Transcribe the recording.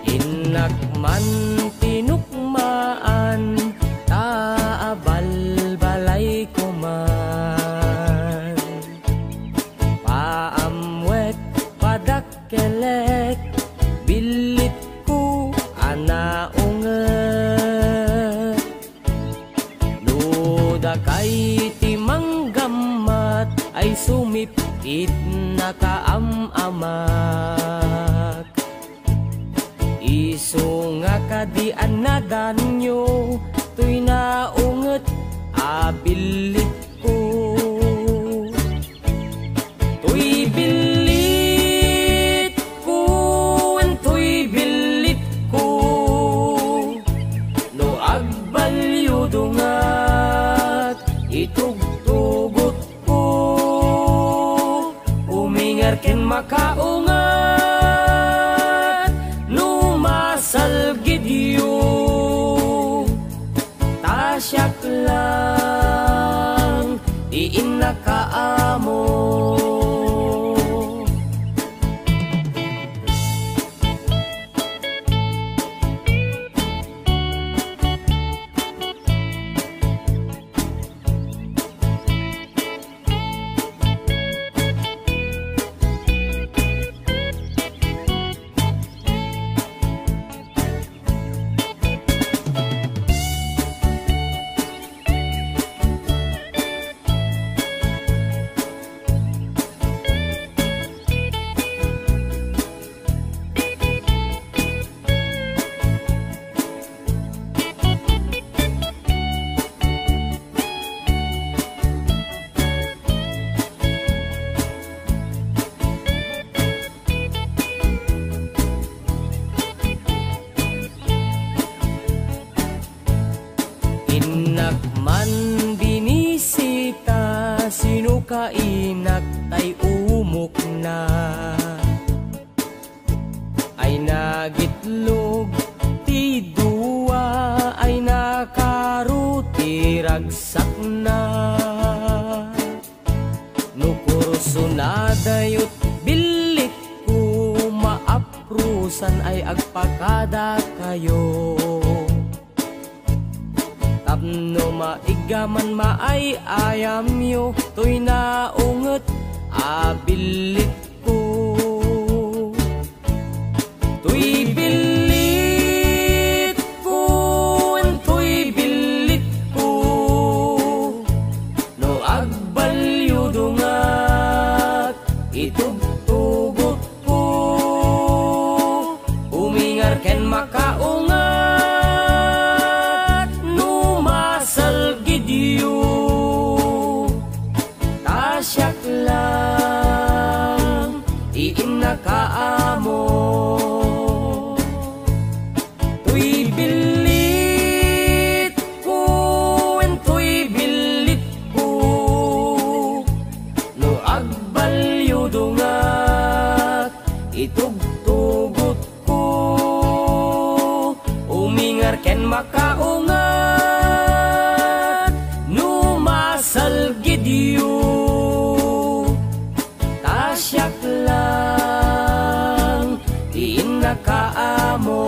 Inakman tinukmaan taabal balay ko man, paamwet padakkelek bilit ko anaunget, luda kay timanggamat ay sumipit na kaamamak. Isu nga kadian na danyo, tuy naunget abilit ko. Tuy bilit ko, tuy bilit ko, no agbalyo dungat, itugtugot ko, umingar ken makaungat. Salgidyo tasyak lang diin nakaamo. Inakman binisita, sino kainak tay umok na, ay nagitlog ti duwa, ay nakaruti ragsak na. Nukurso na dayot bilik ko, maaprusan ay agpakada kayo. Tapno maigaman maay ayam yo, tuy naunget abilit ko. Tuy bilit ko, tuy bilit ko, no agbalyo dungat, itugtugot ko, umingar ken makaungat. Tasyak lang diin nakaamo. Tuy bilit ko, tuy bilit ko, no agbalyo dungat, itugtugot ko, umingar ken makaungat, no masalgidyo tasyak lang diin nakaamo.